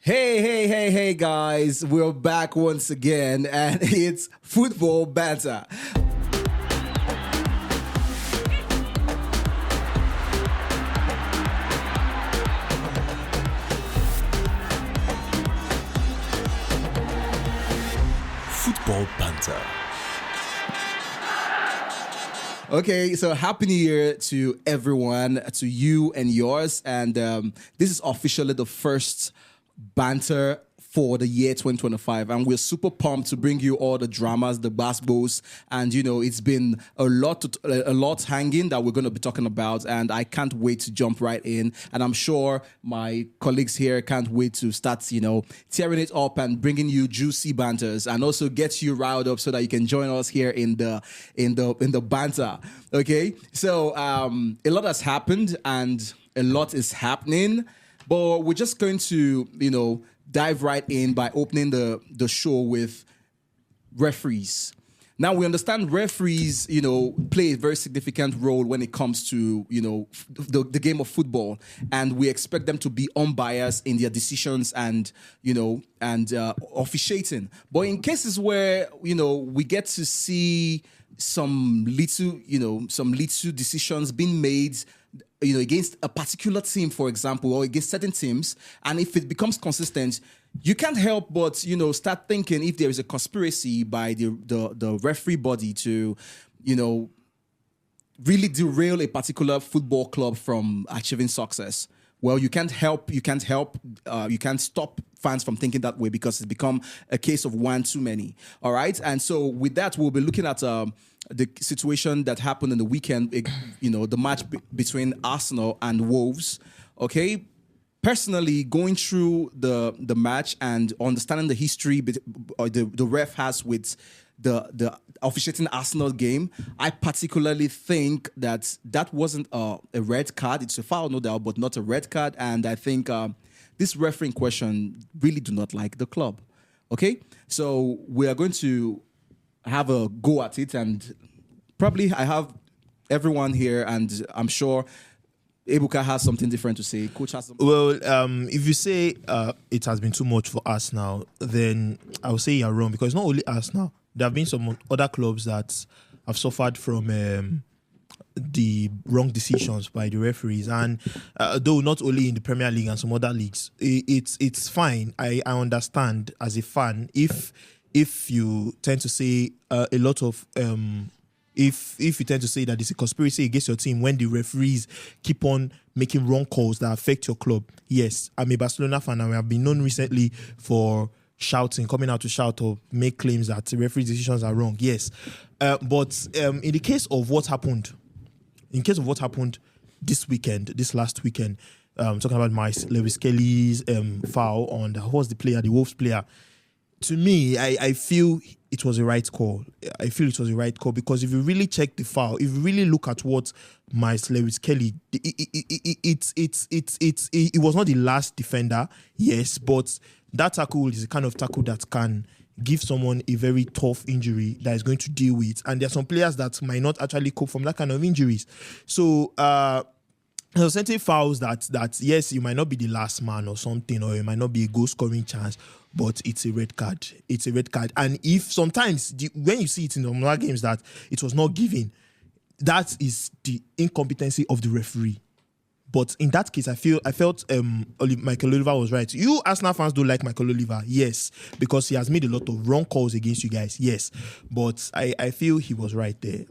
Hey, guys. We're back once again, and it's Football Banter. Football Banter. Okay, so Happy New Year to everyone, to you and yours. And this is officially the first Banter for the year 2025, and we're super pumped to bring you all the dramas, the basketballs, and it's been a lot hanging that we're going to be talking about, and I can't wait to jump right in, and I'm sure my colleagues here can't wait to start tearing it up and bringing you juicy banters, and also get you riled up so that you can join us here in the banter. Okay, so a lot has happened and a lot is happening, but we're just going to dive right in by opening the show with referees. Now, we understand referees, play a very significant role when it comes to, the game of football. And we expect them to be unbiased in their decisions and officiating. But in cases where, we get to see some little decisions being made against a particular team, for example, or against certain teams, and if it becomes consistent, you can't help but start thinking if there is a conspiracy by the referee body to really derail a particular football club from achieving success. Well, you can't stop fans from thinking that way, because it's become a case of one too many. All right, and so with that, we'll be looking at the situation that happened in the weekend, the match between Arsenal and Wolves. Okay, personally, going through the match and understanding the history the ref has with the officiating Arsenal game, I particularly think that wasn't a red card. It's a foul, no doubt, but not a red card. And I think this referee in question really do not like the club. Okay, so we are going to have a go at it, and probably I have everyone here, and I'm sure Ebuka has something different to say. Coach has something. Well, if you say it has been too much for us now, then I will say you're wrong, because not only us now, there have been some other clubs that have suffered from the wrong decisions by the referees, and though not only in the Premier League and some other leagues, it's fine. I understand as a fan if you tend to say a lot of if you tend to say that it's a conspiracy against your team when the referees keep on making wrong calls that affect your club. Yes, I'm a Barcelona fan, and we have been known recently for coming out to shout or make claims that the referee decisions are wrong. Yes, but in the case of what happened this last weekend, talking about Myles Lewis-Skelly's foul on the Wolves player. To me, I feel it was a right call. Because if you really check the foul, if you really look at what Myles Lewis-Skelly, it was not the last defender, yes, but that tackle is a kind of tackle that can give someone a very tough injury that is going to deal with. And there are some players that might not actually cope from that kind of injuries. So, there are certain fouls that yes, you might not be the last man or something, or it might not be a goal scoring chance, but it's a red card. And if sometimes when you see it in the other games that it was not given, that is the incompetency of the referee. But in that case, I felt Michael Oliver was right. You Arsenal fans don't like Michael Oliver, yes, because he has made a lot of wrong calls against you guys, yes. But I feel he was right there.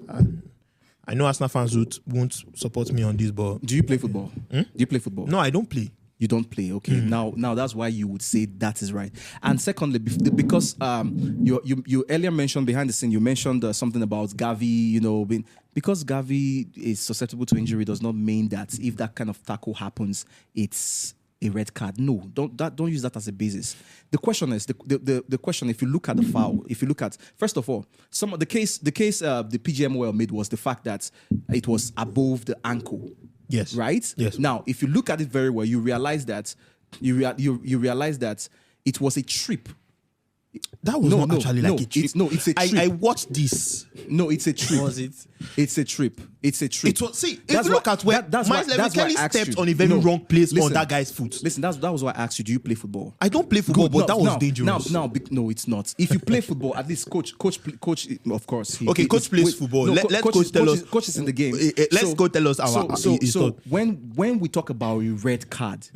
I know Arsenal fans won't support me on this, but... Do you play football? Do you play football? No, I don't play. You don't play, okay. Now that's why you would say that is right. And secondly, because you earlier mentioned behind the scene, you mentioned something about Gavi, because Gavi is susceptible to injury does not mean that if that kind of tackle happens, it's a red card. No, don't use that as a basis. The question is the question. If you look at the foul, first of all, some of the case the PGMOL made was the fact that it was above the ankle. Yes. Right. Yes. Now, if you look at it very well, you realize that it was a trip. That was not actually like a trip. It's a trip. I watched this. No, it's a trip. Was it? It's a trip. It's a trip. It was, see, if you look at where that's why Myles Lewis-Skelly I asked stepped you. on a very wrong place on listen, that guy's foot. Listen, that was why I asked you, do you play football? I don't play football, but that was dangerous. No, it's not. If you play football, at least coach, of course. Coach plays football. Let coach tell us. Coach is in the game. Let's go tell us our. So when we talk about a red card,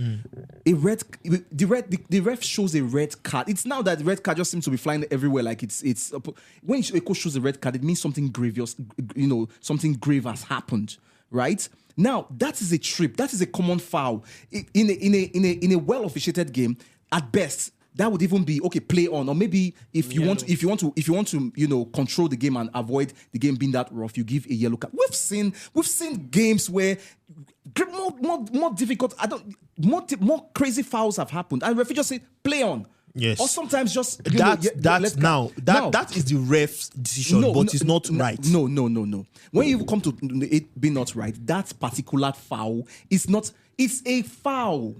the ref shows a red card. It's now that the red card just seems to be flying everywhere. Like it's when a coach shows a red card, it means something grievous. Something grave has happened, right? Now that is a trip. That is a common foul in a well officiated game. At best, that would even be okay. Play on, or maybe if you want to control the game and avoid the game being that rough, you give a yellow card. We've seen games where more difficult. More crazy fouls have happened, and referee just say play on. Yes. Or sometimes just that is the ref's decision, but it's not right. No. When you come to it being not right, that particular foul is not. It's a foul.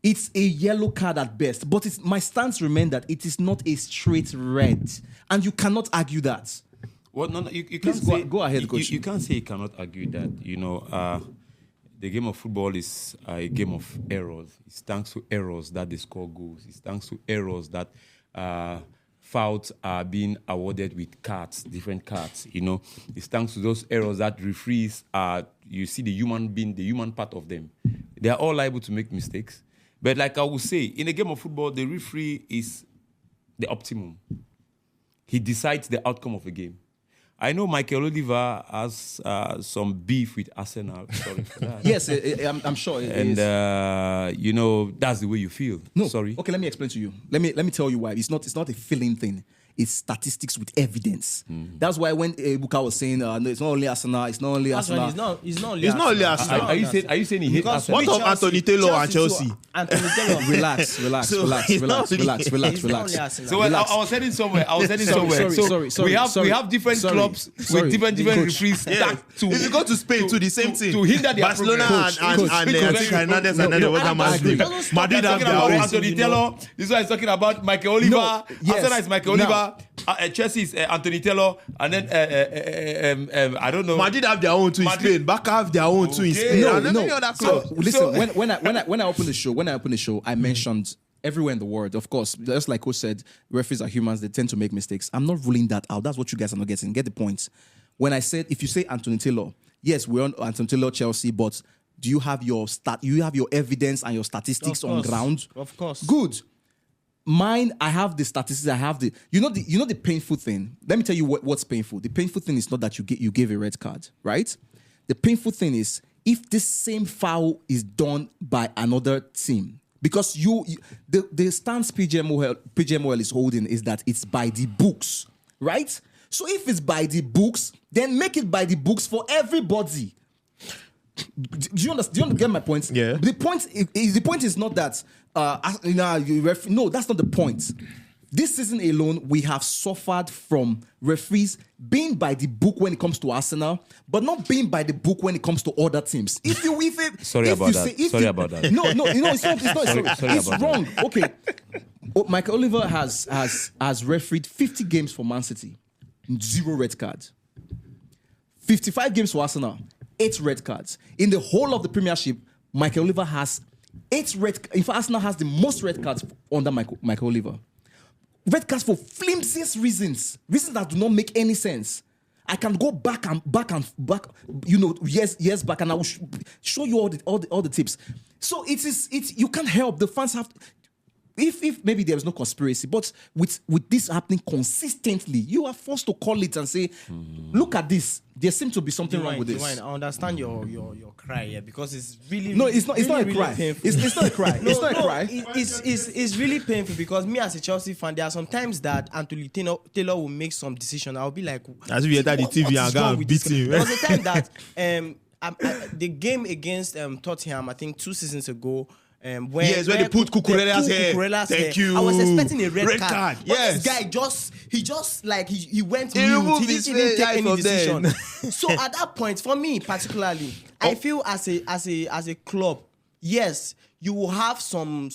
It's a yellow card at best. But my stance remains that it is not a straight red, and you cannot argue that. Well, no, you can't say. Go ahead, Coach. You can't say you cannot argue that. The game of football is a game of errors. It's thanks to errors that they score goals. It's thanks to errors that fouls are being awarded with cards, different cards. It's thanks to those errors that referees are. You see the human being, the human part of them. They are all liable to make mistakes. But like I would say, in a game of football, the referee is the optimum. He decides the outcome of a game. I know Michael Oliver has some beef with Arsenal. Sorry for that. Yes, I'm sure it is. And that's the way you feel. No, sorry. Okay, let me explain to you. Let me tell you why. It's not a feeling thing. It's statistics with evidence. That's why when Buka was saying, no, it's not only Arsenal, it's not only Arsenal. It's not only Arsenal. Are you saying he hates Arsenal? What of Anthony Taylor and Chelsea? Anthony Taylor. Relax. So I was heading somewhere. Sorry. We have different clubs with different referees. If you go to Spain, to the same thing. To hinder their Barcelona progress. and Hernandez and Madrid have their own. Anthony Taylor. This one is talking about Michael Oliver. Arsenal is Michael Oliver. Chelsea is Anthony Taylor, and then I don't know. Madrid have their own too in Spain. Barca have their own too in Spain. Listen, when I opened the show, I mentioned everywhere in the world. Of course, just like Coach said, referees are humans; they tend to make mistakes. I'm not ruling that out. That's what you guys are not getting. Get the point. When I said, if you say Anthony Taylor, yes, we're on Anthony Taylor, Chelsea, but do you have your evidence and your statistics on ground? Of course. Good. Mine, I have the statistics. I have the painful thing. Let me tell you what's painful. The painful thing is not that you gave a red card, right? The painful thing is if this same foul is done by another team, because the stance PGMOL is holding is that it's by the books, right? So if it's by the books, then make it by the books for everybody. Do you understand? Do you get my point? Yeah. The point is not that no, that's not the point. This season alone, we have suffered from referees being by the book when it comes to Arsenal, but not being by the book when it comes to other teams. Sorry about that. No, it's wrong. Okay, Michael Oliver has refereed 50 games for Man City, 0 red cards. 55 games for Arsenal, 8 red cards. In the whole of the Premiership, Michael Oliver has 8 red. In fact, Arsenal has the most red cards under Michael Oliver. Red cards for flimsiest reasons that do not make any sense. I can go back, years back, and I will show you all the tips. So you can't help. The fans have. If maybe there is no conspiracy, but with this happening consistently, you are forced to call it and say, look at this. There seems to be something wrong with this. I understand your cry here because it's really it's not a cry. Painful. It's not a cry. It's not a cry. It's really painful because me as a Chelsea fan, there are some times that Anthony Taylor will make some decision. I'll be like, as if you had the TV and go and beat him. There was a time that the game against Tottenham, I think 2 seasons ago. When they put Cucurella's hair. Thank you. I was expecting a red card. Yes. This guy he went mute. He He didn't take any decision. Then. So at that point, for me particularly, I feel as a club, yes, you will have some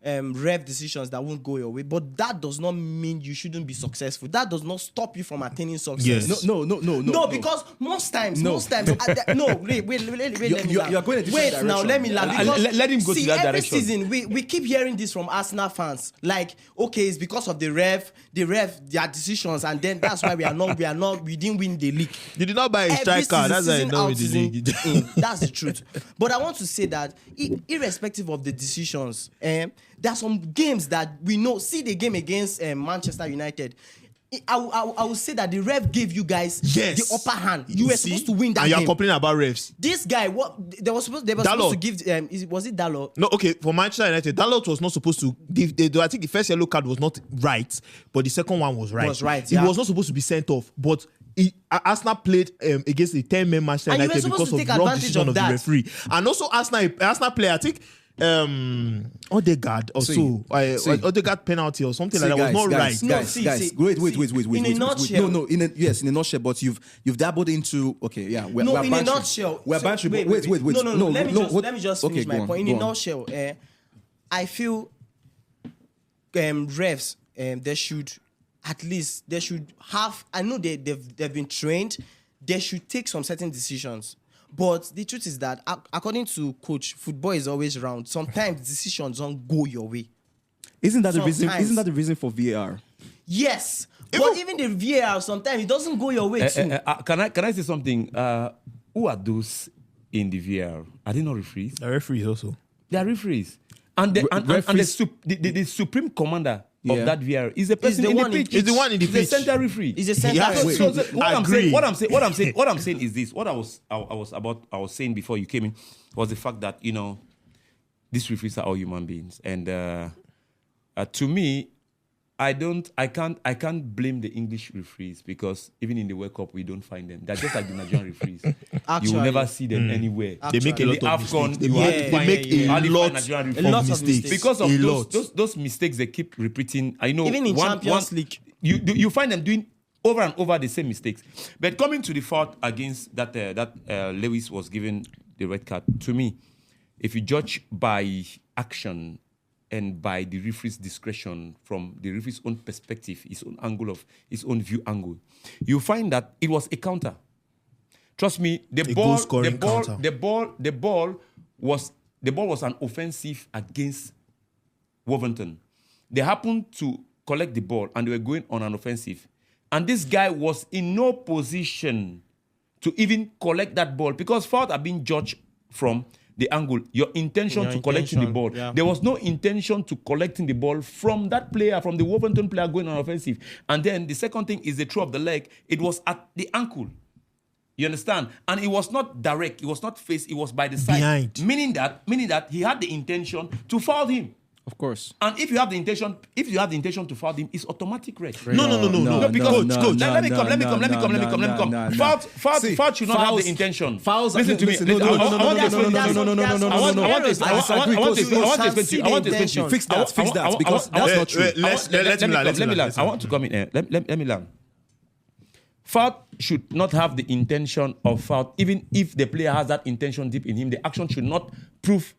rev decisions that won't go your way, but that does not mean you shouldn't be successful. That does not stop you from attaining success. Yes. No, because most times, no, wait, let me You're going a different wait direction. now, let me land. Because, let him go to that every direction. season we keep hearing this from Arsenal fans, like, okay, it's because of the ref, their decisions, and then that's why we didn't win the league. You did not buy a Every striker. That's why you season know out, with the season league. in. That's the truth. But I want to say that irrespective of the decisions, there are some games that we know. See the game against Manchester United. I will say that the ref gave you guys the upper hand. You were supposed to win that and game. And you're complaining about refs. This guy, they were supposed to give. Was it Dalot? No, okay. For Manchester United, Dalot was not supposed to give. I think the first yellow card was not right, but the second one was right. He was not supposed to be sent off, but Arsenal played against the 10-man Manchester And United because of the wrong decision of the referee. And also Arsenal player, I think Odegaard or Odegaard penalty or something like that was not right. Guys, wait. In a nutshell. In a nutshell, but you've dabbled into we're in a bantering. nutshell. We're bantering. Wait. No. Let me just finish my point. In a nutshell, I feel refs they should have. I know they've been trained. They should take some certain decisions. But the truth is that, according to coach, football is always round. Sometimes decisions don't go your way. Isn't that the reason? Isn't that the reason for VAR? Yes, but even the VAR sometimes it doesn't go your way too. Can I say something? Who are those in the VAR? Are they not referees? The referees also. They are referees, and the supreme commander of that VAR is the person in the pitch. He's the one in the pitch. The center referee. He's a center referee. So what I'm saying is this. What I was saying before you came in was the fact that these referees are all human beings, and to me, I can't blame the English referees because even in the World Cup we don't find them. They're just like the Nigerian referees. Actually, you will never see them anywhere. They make a lot of AFCON, mistakes. you have to find a lot Nigerian of referees. mistakes. Because of those mistakes they keep repeating. I know even in Champions League, you find them doing over and over the same mistakes. But coming to the fault against that Lewis was given the red card, to me, if you judge by action and by the referee's discretion from the referee's own perspective, his own view angle, you find that it was a counter. Trust me, the ball was an offensive against Wolverhampton. They happened to collect the ball and they were going on an offensive. And this guy was in no position to even collect that ball because foul are being judged from the angle, your intention to collecting the ball. Yeah. There was no intention to collecting the ball from that player, from the Wolverhampton player going on offensive. And then the second thing is the throw of the leg. It was at the ankle. You understand? And it was not direct. It was not face. It was by the side. Behind. Meaning that he had the intention to foul him. Of course. And if you have the intention to foul him, it's automatic red. No. Because coach. Let me come. Foul should not have the intention. Fouls. Listen to me. No. I want to explain to you. Fix that because that's not true. Let me learn. I want to come in here. Let me learn. Foul should not have the intention of foul, even if the player has that intention deep in him. The action should not prove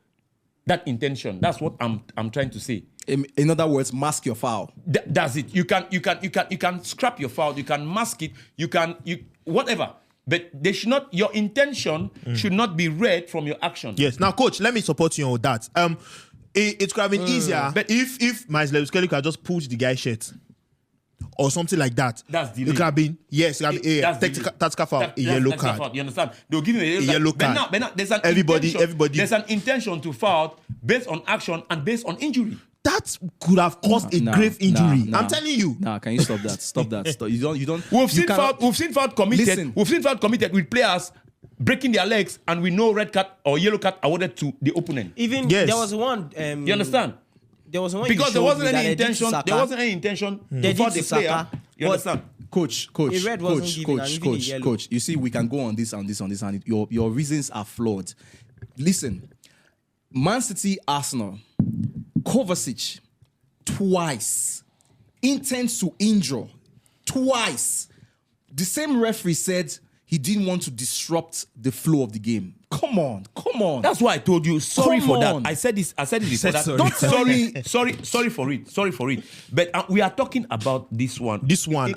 that intention. That's what I'm trying to say. In other words, mask your foul. That's it. You can scrap your foul. You can mask it. You whatever. But they should not. Your intention should not be read from your action. Yes. Now, coach, let me support you on that. It could have been easier, but if Myles Lewis-Skelly could have just pulled the guy's shirt or something like that. That's delay. It could have been tactical foul, a yellow card. Foul. You understand? They'll give you a yellow card. But now there's an everybody. There's an intention to foul based on action and based on injury. That could have caused a grave injury. I'm telling you. Can you stop that? Stop that. Stop. You don't. We've seen foul committed. Listen. We've seen foul committed with players breaking their legs and with no red card or yellow card awarded to the opponent. Even yes. There was one. You understand? There was one because there wasn't any intention. There wasn't any intention for the player. You understand? Coach. You see, we can go on this. And your reasons are flawed. Listen, Man City, Arsenal, Kovacic, twice, intends to injure, twice. The same referee said he didn't want to disrupt the flow of the game. Come on. That's why I told you. Sorry Come for on. that. I said this before. said That, sorry. don't tell me. Sorry for it. But we are talking about this one.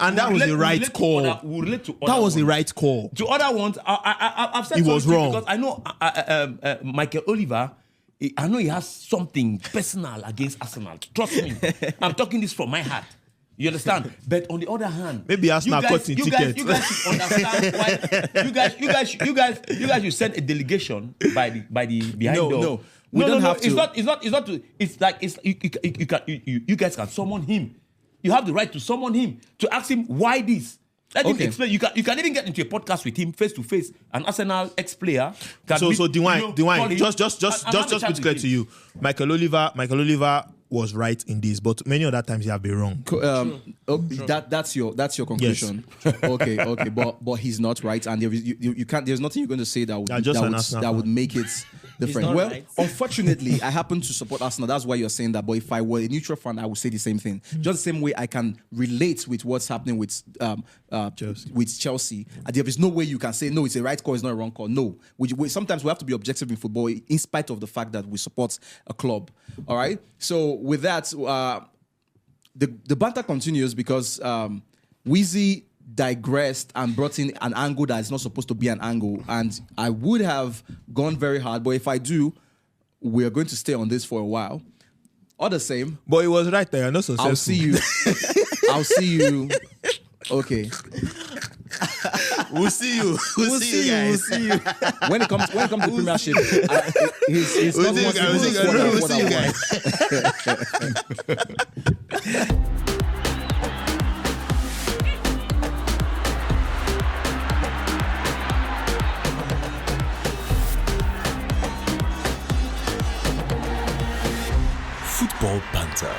And that was the right call. We relate to That other was the ones. right call. To other ones, I've said He sorry was to you wrong. because I know Michael Oliver. I know he has something personal against Arsenal. Trust me, I'm talking this from my heart. You understand? But on the other hand, Maybe Arsenal cut in ticket. You guys should understand why. You guys should send a delegation by the behind door. No. We don't have to. It's not to. It's like you guys can summon him. You have the right to summon him to ask him why this. Let him explain. You can even get into a podcast with him face to face. An Arsenal ex-player. So Dwayne, just put clear to you. Michael Oliver was right in this, but many other times you have been wrong. That's your conclusion. Okay, but he's not right, and you can't. There's nothing you're going to say that would make it different. Well, right. Unfortunately, I happen to support Arsenal. That's why you're saying that. But if I were a neutral fan, I would say the same thing. Just the same way I can relate with what's happening with Chelsea. There is no way you can say no. It's a right call. It's not a wrong call. No. Sometimes we have to be objective in football, in spite of the fact that we support a club. All right. So with that, the banter continues because Weezy digressed and brought in an angle that is not supposed to be an angle, and I would have gone very hard, but if I do, we're going to stay on this for a while. All the same, But it was right there. You're not successful. I'll see you. Okay. We'll see you. We'll see you guys. We'll see you. When it comes to Premiership, he's We'll not see you guys. Football Banter.